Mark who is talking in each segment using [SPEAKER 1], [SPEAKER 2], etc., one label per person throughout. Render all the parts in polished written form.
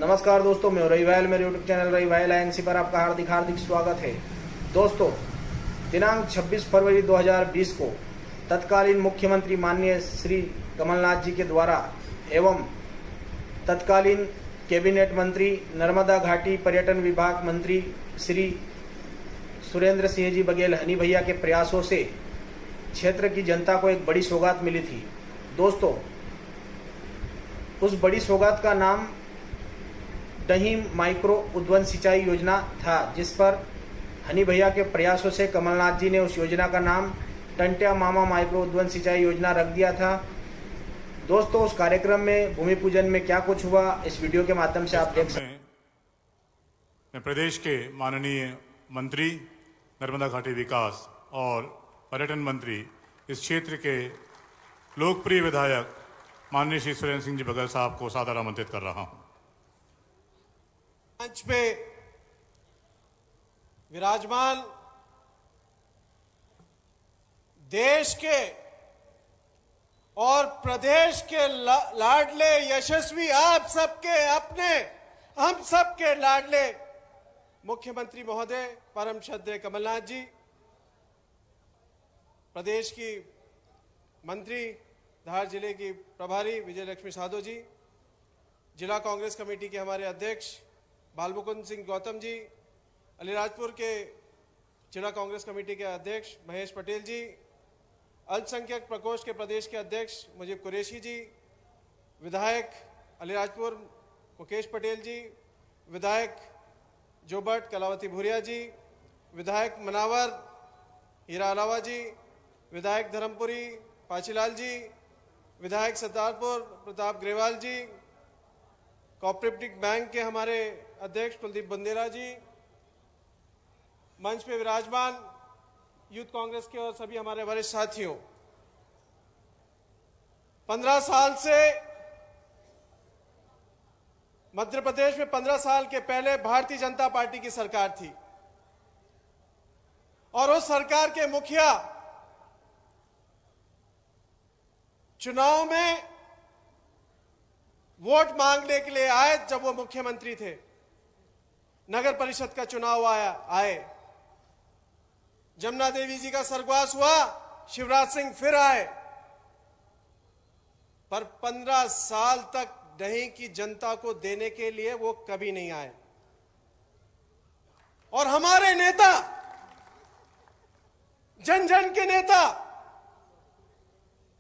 [SPEAKER 1] नमस्कार दोस्तों, मैं रविवाल, मेरे यूट्यूब चैनल रविवाल आईएनसी पर आपका हार्दिक स्वागत है। दोस्तों, दिनांक 26 फरवरी 2020 को तत्कालीन मुख्यमंत्री माननीय श्री कमलनाथ जी के द्वारा एवं तत्कालीन कैबिनेट मंत्री, नर्मदा घाटी पर्यटन विभाग मंत्री श्री सुरेंद्र सिंह जी बघेल हनी भैया के प्रयासों से क्षेत्र की जनता को एक बड़ी सौगात मिली थी। दोस्तों, उस बड़ी सौगात का नाम डहीम माइक्रो उद्वन सिंचाई योजना था, जिस पर हनी भैया के प्रयासों से कमलनाथ जी ने उस योजना का नाम टंट्या मामा माइक्रो उद्वन सिंचाई योजना रख दिया था। दोस्तों, उस कार्यक्रम में भूमि पूजन में क्या कुछ हुआ, इस वीडियो के माध्यम से आप देख सकते हैं।
[SPEAKER 2] मैं प्रदेश के माननीय मंत्री नर्मदा घाटी विकास और पर्यटन मंत्री, इस क्षेत्र के लोकप्रिय विधायक माननीय श्री सुरेंद्र सिंह जी बघेल साहब को सादर आमंत्रित कर रहा हूं।
[SPEAKER 3] मंच पे विराजमान देश के और प्रदेश के लाडले यशस्वी, आप सबके अपने, हम सबके लाडले मुख्यमंत्री महोदय परम श्रद्धेय कमलनाथ जी, प्रदेश की मंत्री धार जिले की प्रभारी विजय लक्ष्मी साधो जी, जिला कांग्रेस कमेटी के हमारे अध्यक्ष बालमुकुंद सिंह गौतम जी, अलीराजपुर के जिला कांग्रेस कमेटी के अध्यक्ष महेश पटेल जी, अल्पसंख्यक प्रकोष्ठ के प्रदेश के अध्यक्ष मुजीब कुरैशी जी, विधायक अलीराजपुर मुकेश पटेल जी, विधायक जोबट कलावती भूरिया जी, विधायक मनावर हीरा अलावा जी, विधायक धर्मपुरी पाचीलाल जी, विधायक सरदारपुर प्रताप ग्रेवाल जी, कोऑपरेटिव बैंक के हमारे अध्यक्ष कुलदीप बंदेला जी, मंच पे विराजमान यूथ कांग्रेस के और सभी हमारे वरिष्ठ साथियों, 15 साल से मध्य प्रदेश में 15 साल के पहले भारतीय जनता पार्टी की सरकार थी और उस सरकार के मुखिया चुनाव में वोट मांगने के लिए आए। जब वो मुख्यमंत्री थे, नगर परिषद का चुनाव आए, जमुना देवी जी का स्वर्गवास हुआ, शिवराज सिंह फिर आए, पर 15 साल तक डहीं की जनता को देने के लिए वो कभी नहीं आए। और हमारे नेता, जन जन के नेता,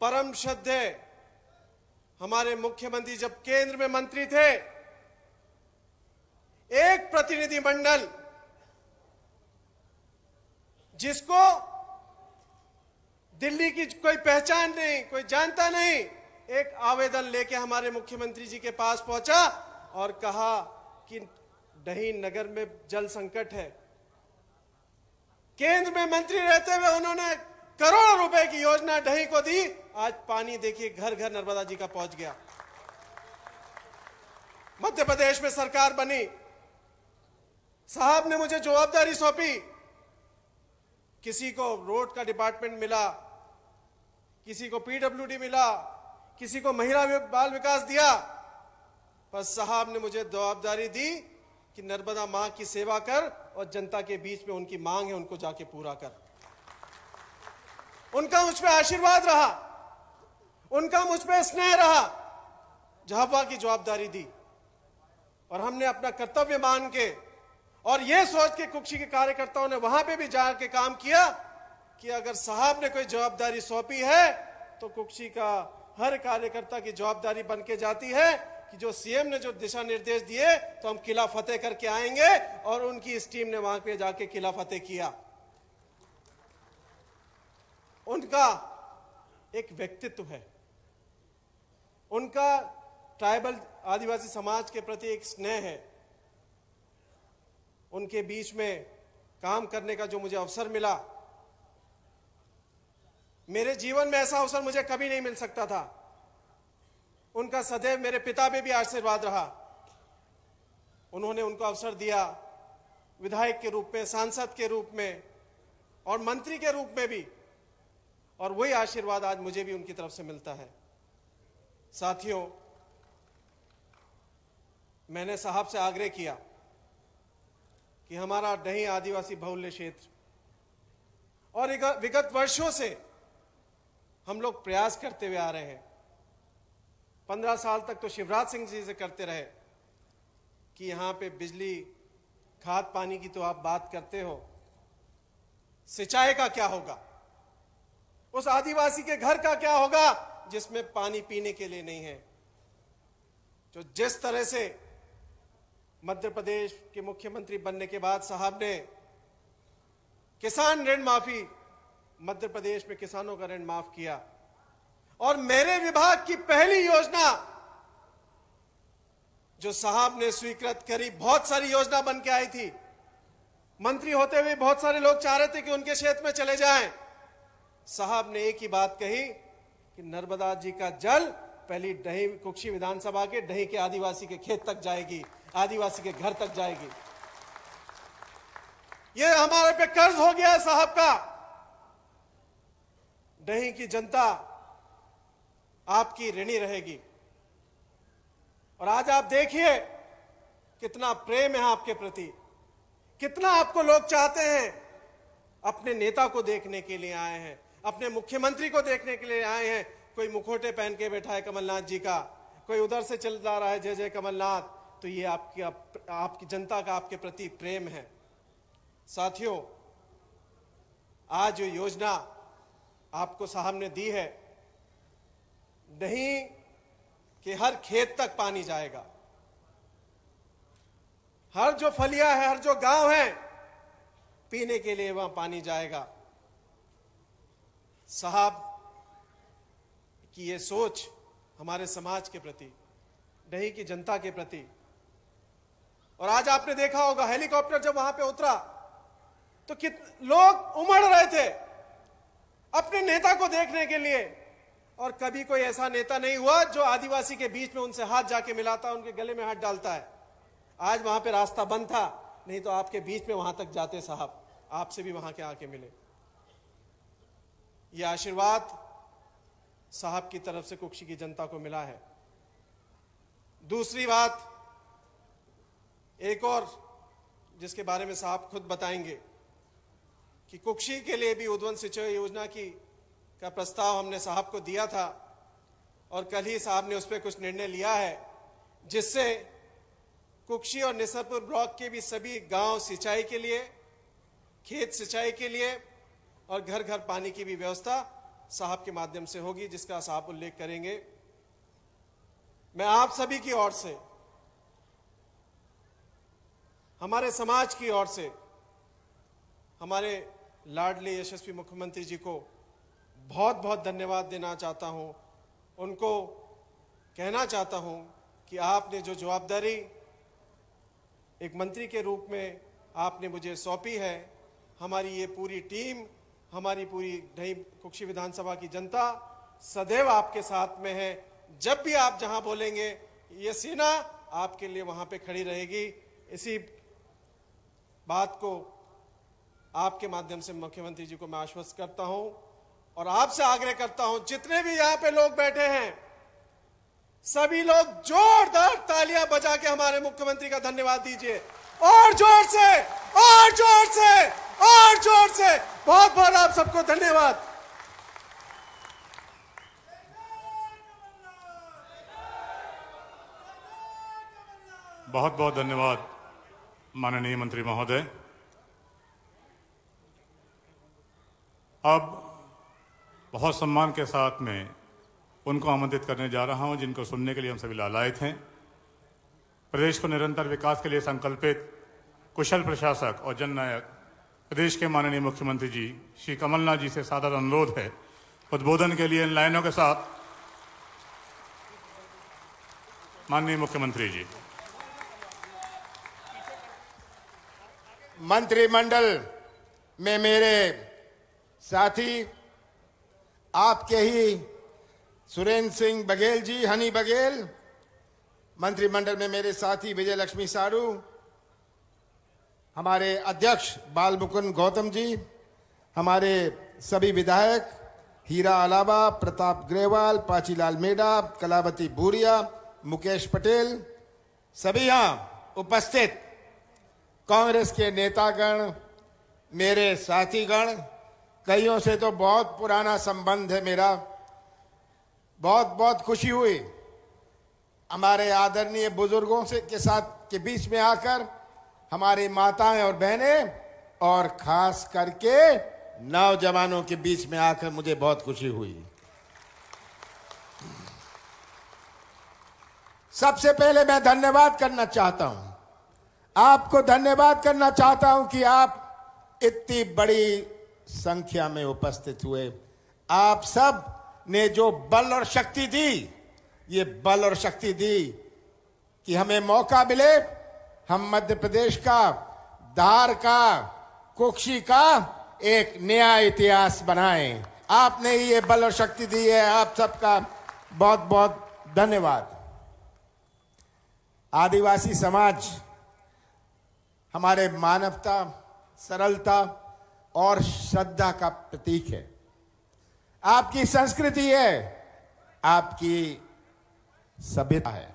[SPEAKER 3] परम श्रद्धेय हमारे मुख्यमंत्री जब केंद्र में मंत्री थे, एक प्रतिनिधिमंडल जिसको दिल्ली की कोई पहचान नहीं, कोई जानता नहीं, एक आवेदन लेके हमारे मुख्यमंत्री जी के पास पहुंचा और कहा कि डहीं नगर में जल संकट है। केंद्र में मंत्री रहते हुए उन्होंने करोड़ों रुपए की योजना डहीं को दी। आज पानी देखिए घर घर नर्मदा जी का पहुंच गया। मध्य प्रदेश में सरकार बनी, साहब ने मुझे जवाबदारी सौंपी, किसी को रोड का डिपार्टमेंट मिला, किसी को पीडब्ल्यूडी मिला, किसी को महिला बाल विकास दिया, पर साहब ने मुझे जवाबदारी दी कि नर्मदा मां की सेवा कर और जनता के बीच में उनकी मांग है उनको जाके पूरा कर। उनका मुझ पे आशीर्वाद रहा, उनका मुझ पे स्नेह रहा, झाबुआ की जवाबदारी दी और हमने अपना कर्तव्य मान के और ये सोच के कुक्षी के कार्यकर्ताओं ने वहां पे भी जाके काम किया कि अगर साहब ने कोई जवाबदारी सौंपी है तो कुक्षी का हर कार्यकर्ता की जवाबदारी बन के जाती है कि जो सीएम ने जो दिशा निर्देश दिए तो हम किला फतेह करके आएंगे, और उनकी इस टीम ने वहां पे जाके किला फतेह किया। उनका एक व्यक्तित्व है, उनका ट्राइबल आदिवासी समाज के प्रति एक स्नेह है, उनके बीच में काम करने का जो मुझे अवसर मिला, मेरे जीवन में ऐसा अवसर मुझे कभी नहीं मिल सकता था। उनका सदैव मेरे पिता पे भी आशीर्वाद रहा, उन्होंने उनको अवसर दिया विधायक के रूप में, सांसद के रूप में और मंत्री के रूप में भी, और वही आशीर्वाद आज मुझे भी उनकी तरफ से मिलता है। साथियों, मैंने साहब से आग्रह किया कि हमारा डही आदिवासी बहुल्य क्षेत्र और विगत वर्षों से हम लोग प्रयास करते हुए आ रहे हैं, 15 साल तक तो शिवराज सिंह जी से करते रहे कि यहां पे बिजली, खाद पानी की तो आप बात करते हो, सिंचाई का क्या होगा, उस आदिवासी के घर का क्या होगा जिसमें पानी पीने के लिए नहीं है। तो जिस तरह से मध्य प्रदेश के मुख्यमंत्री बनने के बाद साहब ने किसान ऋण माफी, मध्य प्रदेश में किसानों का ऋण माफ किया, और मेरे विभाग की पहली योजना जो साहब ने स्वीकृत करी, बहुत सारी योजना बन के आई थी, मंत्री होते हुए बहुत सारे लोग चाह रहे थे कि उनके क्षेत्र में चले जाएं। साहब ने एक ही बात कही कि नर्मदा जी का जल पहली डही कुक्षी विधानसभा के डही के आदिवासी के खेत तक जाएगी, आदिवासी के घर तक जाएगी। ये हमारे पे कर्ज हो गया है साहब का। डही की जनता आपकी ऋणी रहेगी। और आज आप देखिए कितना प्रेम है आपके प्रति, कितना आपको लोग चाहते हैं। अपने नेता को देखने के लिए आए हैं, अपने मुख्यमंत्री को देखने के लिए आए हैं। कोई मुखोटे पहन के बैठा है कमलनाथ जी का, कोई उधर से चल रहा है जय जय कमलनाथ। तो ये आपकी जनता का आपके प्रति प्रेम है। साथियों, आज जो योजना आपको साहब ने दी है, डही के हर खेत तक पानी जाएगा, हर जो फलिया है, हर जो गांव है, पीने के लिए वहां पानी जाएगा। साहब की ये सोच हमारे समाज के प्रति, डही की जनता के प्रति। और आज आपने देखा होगा हेलीकॉप्टर जब वहां पे उतरा तो लोग उमड़ रहे थे अपने नेता को देखने के लिए। और कभी कोई ऐसा नेता नहीं हुआ जो आदिवासी के बीच में उनसे हाथ जाके मिलाता, उनके गले में हाथ डालता है। आज वहां पे रास्ता बंद था, नहीं तो आपके बीच में वहां तक जाते साहब, आपसे भी वहां के आके मिले। यह आशीर्वाद साहब की तरफ से कुक्षी की जनता को मिला है। दूसरी बात, एक और जिसके बारे में साहब खुद बताएंगे कि कुक्षी के लिए भी उद्वन सिंचाई योजना का प्रस्ताव हमने साहब को दिया था, और कल ही साहब ने उस पर कुछ निर्णय लिया है, जिससे कुक्षी और निसरपुर ब्लॉक के भी सभी गांव सिंचाई के लिए, खेत सिंचाई के लिए और घर घर पानी की भी व्यवस्था साहब के माध्यम से होगी, जिसका साहब उल्लेख करेंगे। मैं आप सभी की ओर से, हमारे समाज की ओर से, हमारे लाडले यशस्वी मुख्यमंत्री जी को बहुत बहुत धन्यवाद देना चाहता हूं। उनको कहना चाहता हूं कि आपने जो जवाबदारी एक मंत्री के रूप में आपने मुझे सौंपी है, हमारी ये पूरी टीम, हमारी पूरी डही कुक्षी विधानसभा की जनता सदैव आपके साथ में है। जब भी आप जहां बोलेंगे, ये सेना आपके लिए वहां पे खड़ी रहेगी। इसी बात को आपके माध्यम से मुख्यमंत्री जी को मैं आश्वस्त करता हूं, और आपसे आग्रह करता हूं, जितने भी यहां पे लोग बैठे हैं, सभी लोग जोरदार तालियां बजा के हमारे मुख्यमंत्री का धन्यवाद दीजिए। और जोर से, और जोर से, और जोर से। बहुत बहुत आप सबको धन्यवाद।
[SPEAKER 2] बहुत बहुत धन्यवाद माननीय मंत्री महोदय। अब बहुत सम्मान के साथ में उनको आमंत्रित करने जा रहा हूं जिनको सुनने के लिए हम सभी लालायित हैं। प्रदेश को निरंतर विकास के लिए संकल्पित कुशल प्रशासक और जननायक प्रदेश के माननीय मुख्यमंत्री जी श्री कमलनाथ जी से सादर अनुरोध है, उद्बोधन के लिए इन लाइनों के साथ माननीय मुख्यमंत्री जी।
[SPEAKER 4] मंत्रिमंडल में मेरे साथी, आपके ही सुरेंद्र सिंह बघेल जी, हनी बघेल, मंत्रिमंडल में मेरे साथी विजय लक्ष्मी सारू, हमारे अध्यक्ष बाल मुकुंद गौतम जी, हमारे सभी विधायक हीरा अलावा, प्रताप ग्रेवाल, पाचीलाल मेडा, कलावती भूरिया, मुकेश पटेल, सभी यहां उपस्थित कांग्रेस के नेतागण, मेरे साथीगण, कईयों से तो बहुत पुराना संबंध है मेरा। बहुत बहुत खुशी हुई हमारे आदरणीय बुजुर्गों से के साथ के बीच में आकर, हमारी माताएं और बहनें और खास करके नौजवानों के बीच में आकर मुझे बहुत खुशी हुई। सबसे पहले मैं धन्यवाद करना चाहता हूं, आपको धन्यवाद करना चाहता हूं कि आप इतनी बड़ी संख्या में उपस्थित हुए। आप सब ने जो बल और शक्ति दी, ये बल और शक्ति दी कि हमें मौका मिले, हम मध्य प्रदेश का, धार का, कुक्षी का एक नया इतिहास बनाएं। आपने ही ये बल और शक्ति दी है, आप सबका बहुत बहुत धन्यवाद। आदिवासी समाज हमारे मानवता, सरलता और श्रद्धा का प्रतीक है। आपकी संस्कृति है, आपकी सभ्यता है।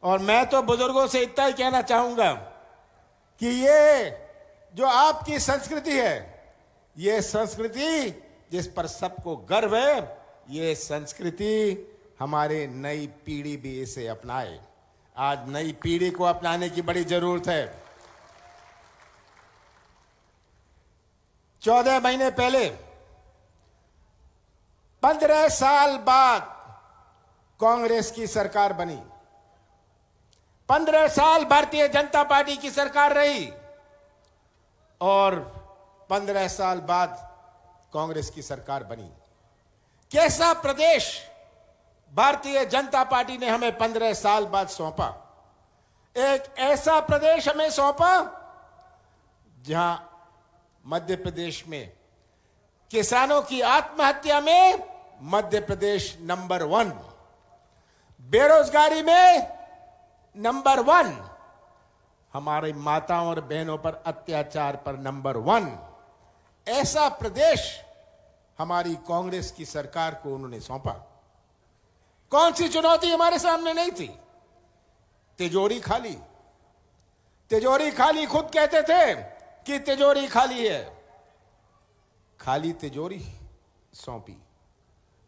[SPEAKER 4] और मैं तो बुजुर्गों से इतना ही कहना चाहूंगा कि ये जो आपकी संस्कृति है, ये संस्कृति जिस पर सबको गर्व है, ये संस्कृति हमारे नई पीढ़ी भी इसे अपनाए। आज नई पीढ़ी को अपनाने की बड़ी जरूरत है। 14 महीने पहले, 15 साल बाद कांग्रेस की सरकार बनी। 15 साल भारतीय जनता पार्टी की सरकार रही और 15 साल बाद कांग्रेस की सरकार बनी। कैसा प्रदेश भारतीय जनता पार्टी ने हमें 15 साल बाद सौंपा। एक ऐसा प्रदेश हमें सौंपा जहां मध्य प्रदेश में किसानों की आत्महत्या में मध्य प्रदेश नंबर 1, बेरोजगारी में नंबर 1, हमारी माताओं और बहनों पर अत्याचार पर नंबर 1। ऐसा प्रदेश हमारी कांग्रेस की सरकार को उन्होंने सौंपा। कौन सी चुनौती हमारे सामने नहीं थी? तिजोरी खाली। तिजोरी खाली खुद कहते थे कि तिजोरी खाली है। खाली तिजोरी सौंपी।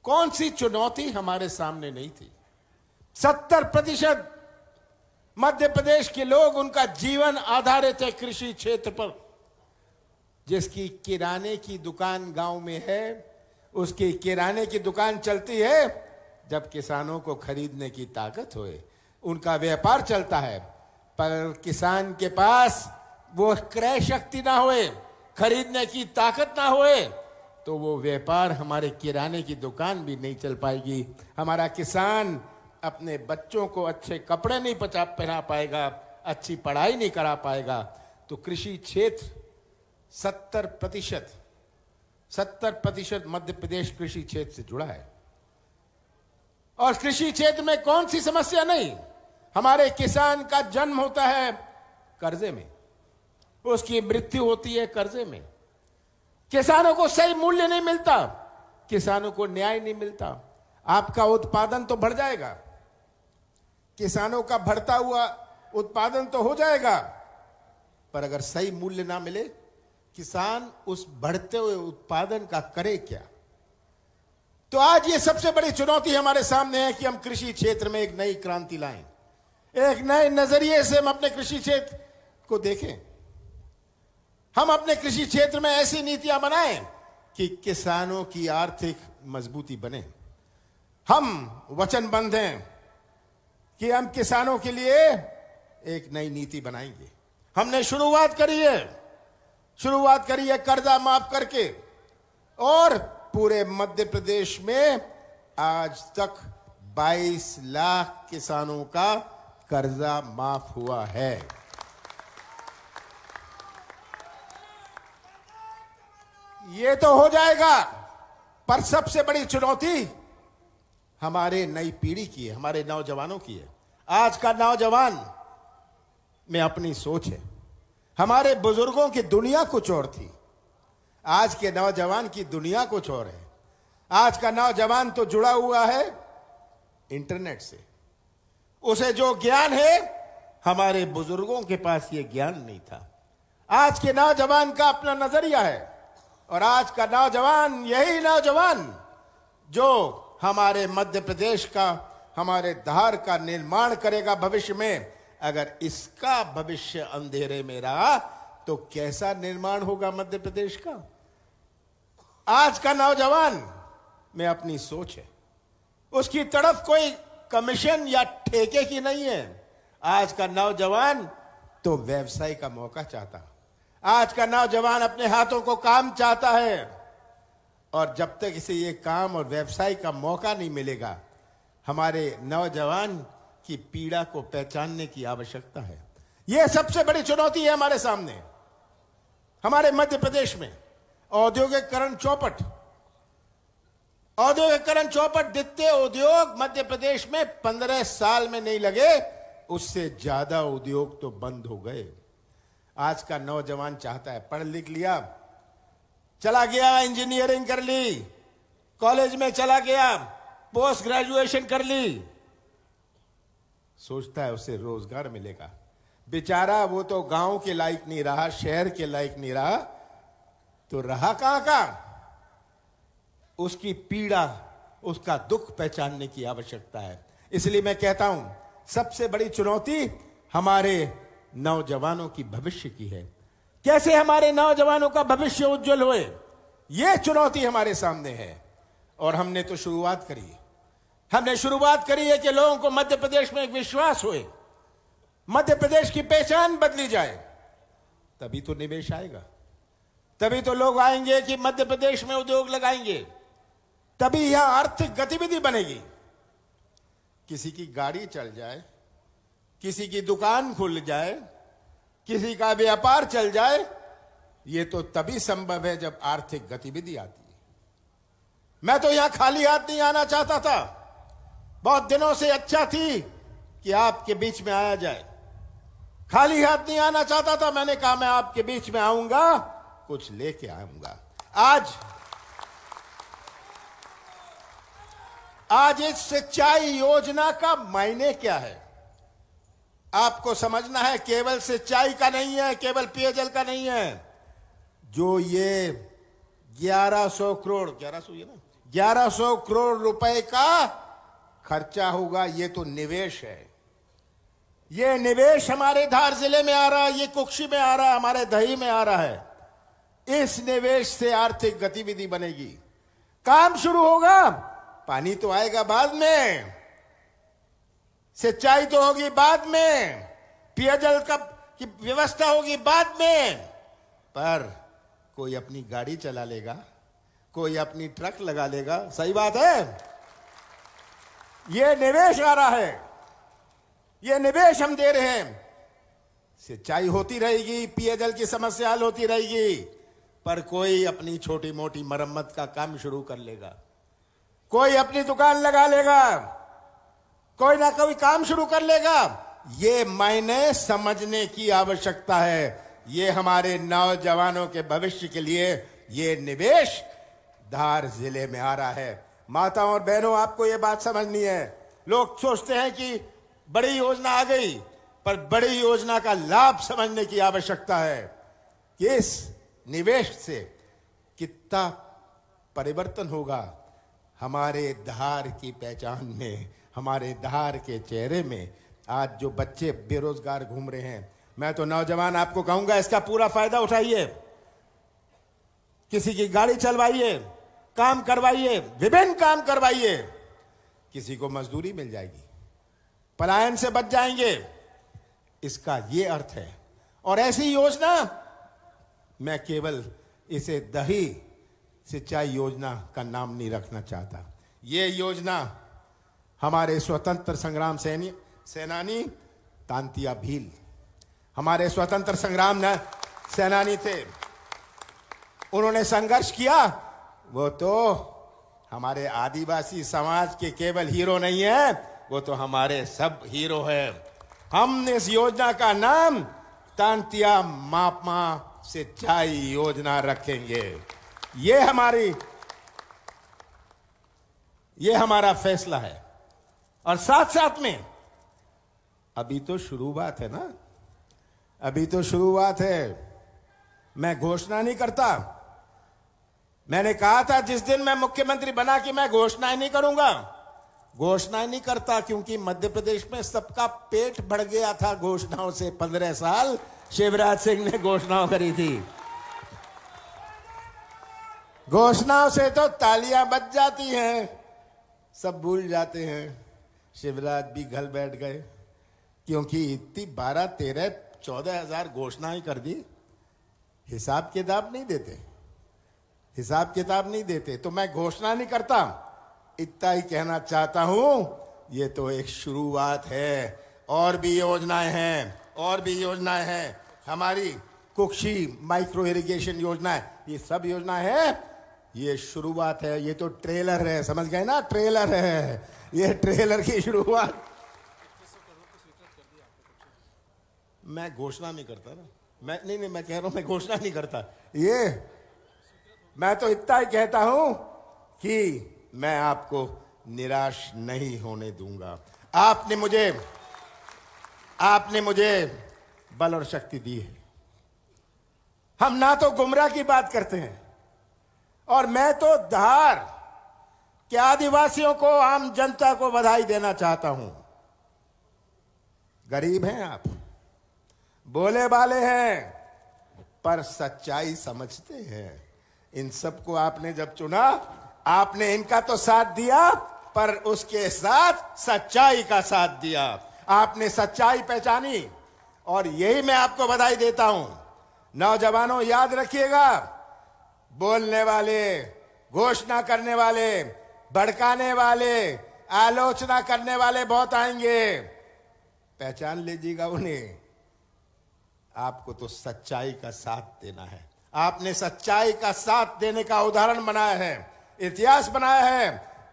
[SPEAKER 4] कौन सी चुनौती हमारे सामने नहीं थी? 70% मध्य प्रदेश के लोग, उनका जीवन आधारित है कृषि क्षेत्र पर। जिसकी किराने की दुकान गांव में है, उसकी किराने की दुकान चलती है जब किसानों को खरीदने की ताकत होए। उनका व्यापार चलता है, पर किसान के पास वो क्रय शक्ति ना होए, खरीदने की ताकत ना होए, तो वो व्यापार, हमारे किराने की दुकान भी नहीं चल पाएगी। हमारा किसान अपने बच्चों को अच्छे कपड़े नहीं पहना पाएगा, अच्छी पढ़ाई नहीं करा पाएगा। तो कृषि क्षेत्र 70% मध्य प्रदेश कृषि क्षेत्र से जुड़ा है। और कृषि क्षेत्र में कौन सी समस्या नहीं? हमारे किसान का जन्म होता है कर्जे में, उसकी मृत्यु होती है कर्जे में। किसानों को सही मूल्य नहीं मिलता, किसानों को न्याय नहीं मिलता। आपका उत्पादन तो बढ़ जाएगा, किसानों का बढ़ता हुआ उत्पादन तो हो जाएगा, पर अगर सही मूल्य ना मिले, किसान उस बढ़ते हुए उत्पादन का करे क्या? तो आज ये सबसे बड़ी चुनौती हमारे सामने है कि हम कृषि क्षेत्र में एक नई क्रांति लाएं, एक नए नजरिए से हम अपने कृषि क्षेत्र को देखें। हम अपने कृषि क्षेत्र में ऐसी नीतियां बनाएं कि किसानों की आर्थिक मजबूती बने। हम वचनबद्ध हैं कि हम किसानों के लिए एक नई नीति बनाएंगे। हमने शुरुआत करी है कर्जा माफ करके, और पूरे मध्य प्रदेश में आज तक 22 लाख किसानों का कर्जा माफ हुआ है। ये तो हो जाएगा, पर सबसे बड़ी चुनौती हमारे नई पीढ़ी की है, हमारे नौजवानों की है। आज का नौजवान में अपनी सोच है। हमारे बुजुर्गों की दुनिया कुछ और थी, आज के नौजवान की दुनिया कुछ और है। आज का नौजवान तो जुड़ा हुआ है इंटरनेट से। उसे जो ज्ञान है हमारे बुजुर्गों के पास ये ज्ञान नहीं था। आज के नौजवान का अपना नजरिया है और आज का नौजवान यही नौजवान जो हमारे मध्य प्रदेश का, हमारे धार का निर्माण करेगा भविष्य में। अगर इसका भविष्य अंधेरे में रहा तो कैसा निर्माण होगा मध्य प्रदेश का? आज का नौजवान में अपनी सोच है, उसकी तरफ कोई कमीशन या ठेके की नहीं है। आज का नौजवान तो व्यवसाय का मौका चाहता, आज का नौजवान अपने हाथों को काम चाहता है और जब तक इसे ये काम और व्यवसाय का मौका नहीं मिलेगा, हमारे नौजवान की पीड़ा को पहचानने की आवश्यकता है। यह सबसे बड़ी चुनौती है हमारे सामने। हमारे मध्य प्रदेश में औद्योगिकरण चौपट, द्वितीय उद्योग मध्य प्रदेश में 15 साल में नहीं लगे, उससे ज्यादा उद्योग तो बंद हो गए। आज का नौजवान चाहता है, पढ़ लिख लिया, चला गया, इंजीनियरिंग कर ली, कॉलेज में चला गया, पोस्ट ग्रेजुएशन कर ली, सोचता है उसे रोजगार मिलेगा। बेचारा वो तो गांव के लायक नहीं रहा, शहर के लायक नहीं रहा, तो रहा कहां का? उसकी पीड़ा, उसका दुख पहचानने की आवश्यकता है। इसलिए मैं कहता हूं सबसे बड़ी चुनौती हमारे नौजवानों की भविष्य की है। कैसे हमारे नौजवानों का भविष्य उज्जवल होए, यह चुनौती हमारे सामने है। और हमने तो शुरुआत करी है। हमने शुरुआत करी है कि लोगों को मध्य प्रदेश में एक विश्वास होए, मध्य प्रदेश की पहचान बदली जाए, तभी तो निवेश आएगा, तभी तो लोग आएंगे कि मध्य प्रदेश में उद्योग लगाएंगे, तभी यहां आर्थिक गतिविधि बनेगी। किसी की गाड़ी चल जाए, किसी की दुकान खुल जाए, किसी का व्यापार चल जाए, यह तो तभी संभव है जब आर्थिक गतिविधि आती है। मैं तो यहां खाली हाथ नहीं आना चाहता था, बहुत दिनों से अच्छा थी कि आपके बीच में आया जाए। खाली हाथ नहीं आना चाहता था, मैंने कहा मैं आपके बीच में आऊंगा, कुछ लेके आऊंगा। आज इस सिंचाई योजना का मायने क्या है आपको समझना है। केवल सिंचाई का नहीं है, केवल पेयजल का नहीं है। जो ये 1100 करोड़ 1100 करोड़ रुपए का खर्चा होगा, ये तो निवेश है। ये निवेश हमारे धार जिले में आ रहा है, ये कुक्षी में आ रहा है, हमारे दही में आ रहा है। इस निवेश से आर्थिक गतिविधि बनेगी, काम शुरू होगा। पानी तो आएगा बाद में, सिंचाई तो होगी बाद में, पेयजल की व्यवस्था होगी बाद में, पर कोई अपनी गाड़ी चला लेगा, कोई अपनी ट्रक लगा लेगा। सही बात है। यह निवेश आ रहा है, यह निवेश हम दे रहे हैं। सिंचाई होती रहेगी, पेयजल की समस्या हल होती रहेगी, पर कोई अपनी छोटी मोटी मरम्मत का काम शुरू कर लेगा, कोई अपनी दुकान लगा लेगा, कोई ना कोई काम शुरू कर लेगा। ये मायने समझने की आवश्यकता है। ये हमारे नौजवानों के भविष्य के लिए ये निवेश धार जिले में आ रहा है। माताओं और बहनों, आपको ये बात समझनी है। लोग सोचते हैं कि बड़ी योजना आ गई, पर बड़ी योजना का लाभ समझने की आवश्यकता है कि इस निवेश से कितना परिवर्तन होगा हमारे धार की पहचान में, हमारे धार के चेहरे में। आज जो बच्चे बेरोजगार घूम रहे हैं, मैं तो नौजवान आपको कहूंगा, इसका पूरा फायदा उठाइए। किसी की गाड़ी चलवाइए, काम करवाइए, विभिन्न काम करवाइए, किसी को मजदूरी मिल जाएगी, पलायन से बच जाएंगे। इसका ये अर्थ है। और ऐसी योजना मैं केवल इसे दही सिंचाई योजना का नाम नहीं रखना चाहता। ये योजना हमारे स्वतंत्र संग्राम सेनानी तांतिया भील, हमारे स्वतंत्र संग्राम सेनानी थे, उन्होंने संघर्ष किया। वो तो हमारे आदिवासी समाज के केवल हीरो नहीं है, वो तो हमारे सब हीरो है। हम इस योजना का नाम तांतिया मापमा सिंचाई योजना रखेंगे। ये हमारा फैसला है। और साथ साथ में अभी तो शुरुआत है ना, अभी तो शुरुआत है। मैं घोषणा नहीं करता। मैंने कहा था जिस दिन मैं मुख्यमंत्री बना कि मैं घोषणाएं नहीं करूंगा। घोषणाएं नहीं करता क्योंकि मध्य प्रदेश में सबका पेट बढ़ गया था घोषणाओं से। 15 साल शिवराज सिंह ने घोषणाओं करी थी। घोषणाओं से तो तालियां बज जाती हैं, सब भूल जाते हैं। शिवराज भी घर बैठ गए क्योंकि इतनी 12, 13, 14 हजार घोषणाएं कर दी। हिसाब किताब नहीं देते, हिसाब किताब नहीं देते। तो मैं घोषणा नहीं करता, इतना ही कहना चाहता हूं। ये तो एक शुरुआत है, और भी योजनाएं हैं, और भी योजनाएं हैं। हमारी कुक्षी माइक्रो इरिगेशन योजना है, ये सब योजना है। ये शुरुआत है, ये तो ट्रेलर है, समझ गए ना, ट्रेलर है, ये ट्रेलर की शुरुआत। मैं घोषणा नहीं करता ना, मैं कह रहा हूं मैं घोषणा नहीं करता। ये मैं तो इतना ही कहता हूं कि मैं आपको निराश नहीं होने दूंगा। आपने मुझे बल और शक्ति दी है। हम ना तो गुमराह की बात करते हैं, और मैं तो धार के आदिवासियों को, आम जनता को बधाई देना चाहता हूं। गरीब हैं आप, बोले वाले हैं, पर सच्चाई समझते हैं। इन सबको आपने जब चुना, आपने इनका तो साथ दिया, पर उसके साथ सच्चाई का साथ दिया। आपने सच्चाई पहचानी, और यही मैं आपको बधाई देता हूं। नौजवानों, याद रखिएगा, बोलने वाले, घोषणा करने वाले, भड़काने वाले, आलोचना करने वाले बहुत आएंगे। पहचान लीजिएगा उन्हें। आपको तो सच्चाई का साथ देना है। आपने सच्चाई का साथ देने का उदाहरण बनाया है, इतिहास बनाया है।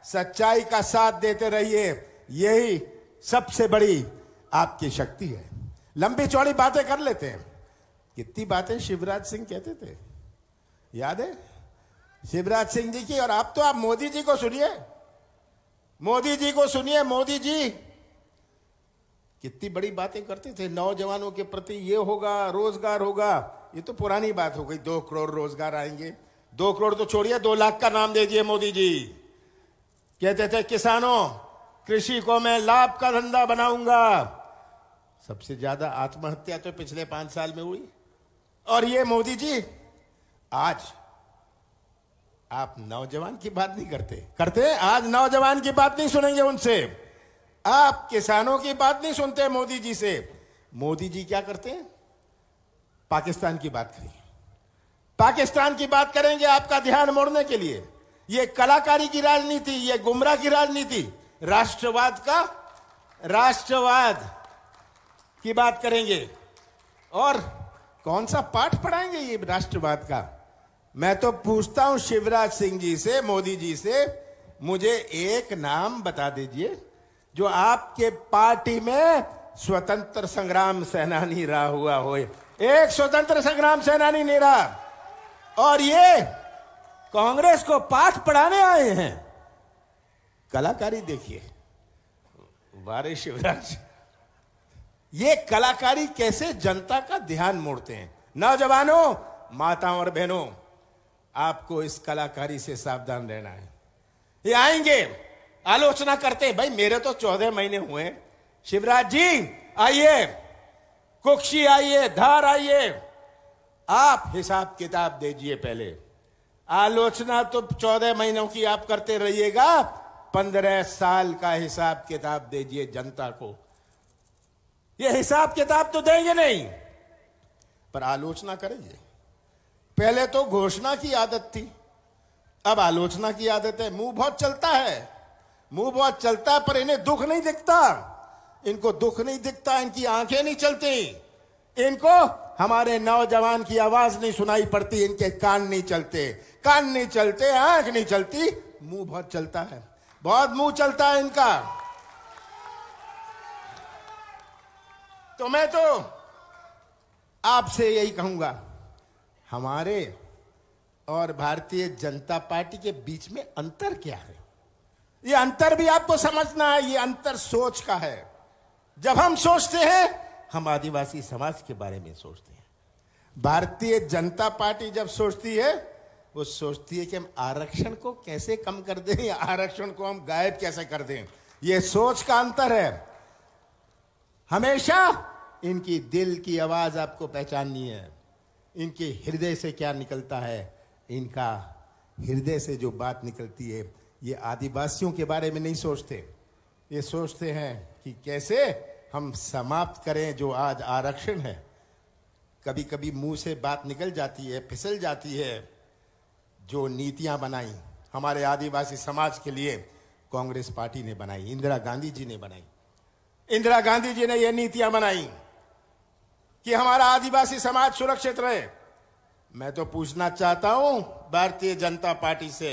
[SPEAKER 4] सच्चाई का साथ देते रहिए, यही सबसे बड़ी आपकी शक्ति है। लंबी चौड़ी बातें कर लेते हैं। कितनी बातें शिवराज सिंह कहते थे, याद है शिवराज सिंह जी की। और आप मोदी जी को सुनिए, मोदी जी को सुनिए। मोदी जी कितनी बड़ी बातें करते थे नौजवानों के प्रति। ये होगा, रोजगार होगा, ये तो पुरानी बात हो गई। 2 करोड़ रोजगार आएंगे। 2 करोड़ तो छोड़िए, 2 लाख का नाम दे दिए मोदी जी। कहते थे किसानों, कृषि को मैं लाभ का धंधा बनाऊंगा। सबसे ज्यादा आत्महत्या तो पिछले 5 साल में हुई। और ये मोदी जी, आज आप नौजवान की बात नहीं करते। आज नौजवान की बात नहीं सुनेंगे उनसे। आप किसानों की बात नहीं सुनते मोदी जी से। मोदी जी क्या करते हैं? पाकिस्तान की बात करेंगे, पाकिस्तान की बात करेंगे आपका ध्यान मोड़ने के लिए। ये कलाकारी की राजनीति, ये गुमराह की राजनीति, राष्ट्रवाद की बात करेंगे। और कौन सा पाठ पढ़ाएंगे ये राष्ट्रवाद का? मैं तो पूछता हूं शिवराज सिंह जी से, मोदी जी से, मुझे एक नाम बता दीजिए जो आपके पार्टी में स्वतंत्र संग्राम सेनानी रहा हुआ हो। एक स्वतंत्र संग्राम सेनानी नहीं रहा। और ये कांग्रेस को पाठ पढ़ाने आए हैं। कलाकारी देखिए, वारे शिवराज, ये कलाकारी कैसे जनता का ध्यान मोड़ते हैं। नौजवानों, माताओं और बहनों, आपको इस कलाकारी से सावधान रहना है। ये आएंगे, आलोचना करते हैं। भाई मेरे तो 14 महीने हुए। शिवराज जी आइए, कुक्षी आइए, धार आइए, आप हिसाब किताब दीजिए पहले। आलोचना तो 14 महीनों की आप करते रहिएगा, 15 साल का हिसाब किताब दीजिए जनता को। ये हिसाब किताब तो देंगे नहीं, पर आलोचना करेंगे। पहले तो घोषणा की आदत थी, अब आलोचना की आदत है। मुंह बहुत चलता है, मुंह बहुत चलता है, पर इन्हें दुख नहीं दिखता। इनको दुख नहीं दिखता, इनकी आंखें नहीं चलती, इनको हमारे नौजवान की आवाज नहीं सुनाई पड़ती, इनके कान नहीं चलते, कान नहीं चलते, आंख नहीं चलती, मुंह बहुत चलता है, बहुत मुंह चलता है इनका। तो मैं तो आपसे यही कहूंगा, हमारे और भारतीय जनता पार्टी के बीच में अंतर क्या है? ये अंतर भी आपको समझना है। ये अंतर सोच का है, जब हम सोचते हैं, हम आदिवासी समाज के बारे में सोचते हैं। भारतीय जनता पार्टी जब सोचती है, वो सोचती है कि हम आरक्षण को कैसे कम कर दें, या आरक्षण को हम गायब कैसे कर दें। ये सोच का अंतर है। हमेशा इनकी दिल की आवाज आपको पहचाननी है। इनके हृदय से क्या निकलता है, इनका हृदय से जो बात निकलती है, ये आदिवासियों के बारे में नहीं सोचते। ये सोचते हैं कि कैसे हम समाप्त करें जो आज आरक्षण है। कभी कभी मुंह से बात निकल जाती है, फिसल जाती है। जो नीतियां बनाई हमारे आदिवासी समाज के लिए कांग्रेस पार्टी ने बनाई, इंदिरा गांधी जी ने बनाई। इंदिरा गांधी जी ने ये नीतियां बनाई कि हमारा आदिवासी समाज सुरक्षित रहे। मैं तो पूछना चाहता हूं भारतीय जनता पार्टी से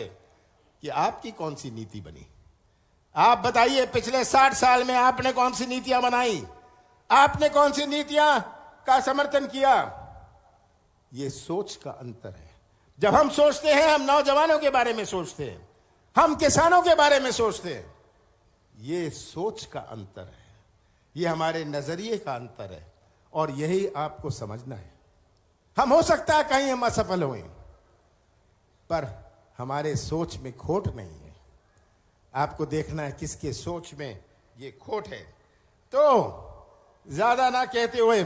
[SPEAKER 4] कि आपकी कौन सी नीति बनी? आप बताइए, पिछले 60 साल में आपने कौन सी नीतियां बनाई? आपने कौन सी नीतियां का समर्थन किया? ये सोच का अंतर है। जब हम सोचते हैं, हम नौजवानों के बारे में सोचते हैं, हम किसानों के बारे में सोचते हैं। ये सोच का अंतर है, ये हमारे नजरिए का अंतर है, और यही आपको समझना है। हम हो सकता है कहीं हम असफल हुए, पर हमारे सोच में खोट नहीं है। आपको देखना है किसके सोच में ये खोट है। तो ज्यादा ना कहते हुए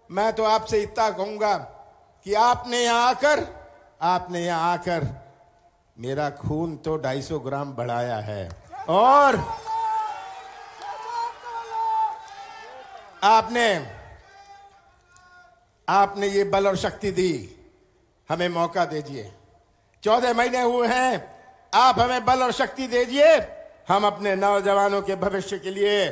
[SPEAKER 4] मैं तो आपसे इतना कहूंगा कि आपने यहां आकर मेरा खून तो 250 ग्राम बढ़ाया है, और आपने ये बल और शक्ति दी। हमें मौका दीजिए। 14 महीने हुए हैं, आप हमें बल और शक्ति दीजिए। हम अपने नौजवानों के भविष्य के लिए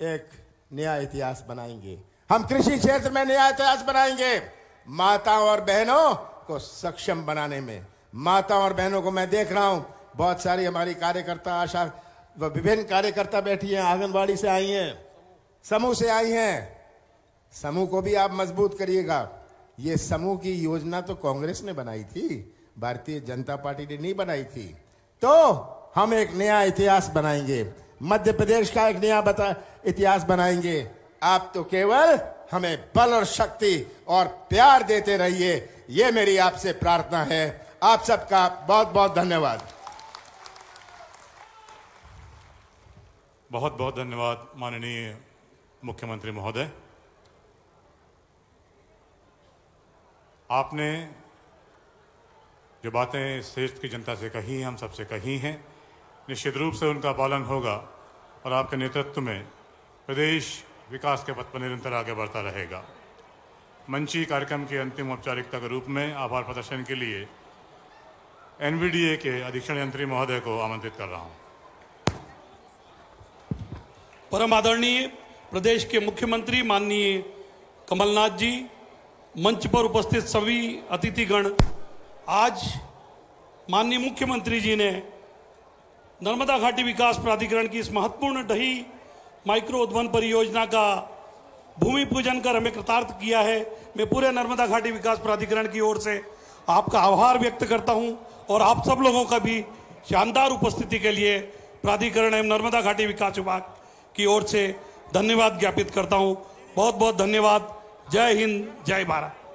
[SPEAKER 4] एक नया इतिहास बनाएंगे। हम कृषि क्षेत्र में नया इतिहास बनाएंगे। माताओं और बहनों को सक्षम बनाने में, माताओं और बहनों को मैं देख रहा हूं, बहुत सारी हमारी कार्यकर्ता, आशा, विभिन्न कार्यकर्ता बैठी हैं, आंगनबाड़ी से आई हैं, समूह से आई हैं। समूह को भी आप मजबूत करिएगा। ये समूह की योजना तो कांग्रेस ने बनाई थी, भारतीय जनता पार्टी ने नहीं बनाई थी। तो हम एक नया इतिहास बनाएंगे, मध्य प्रदेश का एक नया इतिहास बनाएंगे। आप तो केवल हमें बल और शक्ति और प्यार देते रहिए, ये मेरी आपसे प्रार्थना है। आप सबका बहुत बहुत धन्यवाद।
[SPEAKER 2] बहुत बहुत धन्यवाद माननीय मुख्यमंत्री महोदय। आपने जो बातें इस देश की जनता से कही, हम सबसे कही हैं, निश्चित रूप से उनका पालन होगा, और आपके नेतृत्व में प्रदेश विकास के पथ पर निरंतर आगे बढ़ता रहेगा। मंची कार्यक्रम के अंतिम औपचारिकता के रूप में आभार प्रदर्शन के लिए एनवीडीए के अधीक्षण यंत्री महोदय को आमंत्रित कर रहा हूं।
[SPEAKER 5] परम आदरणीय प्रदेश के मुख्यमंत्री माननीय कमलनाथ जी, मंच पर उपस्थित सभी अतिथिगण, आज माननीय मुख्यमंत्री जी ने नर्मदा घाटी विकास प्राधिकरण की इस महत्वपूर्ण ढही माइक्रो उद्वहन परियोजना का भूमि पूजन कर हमें कृतार्थ किया है। मैं पूरे नर्मदा घाटी विकास प्राधिकरण की ओर से आपका आभार व्यक्त करता हूं, और आप सब लोगों का भी शानदार उपस्थिति के लिए प्राधिकरण एवं नर्मदा घाटी विकास विभाग की ओर से धन्यवाद ज्ञापित करता हूं। बहुत बहुत धन्यवाद। जय हिंद, जय भारत।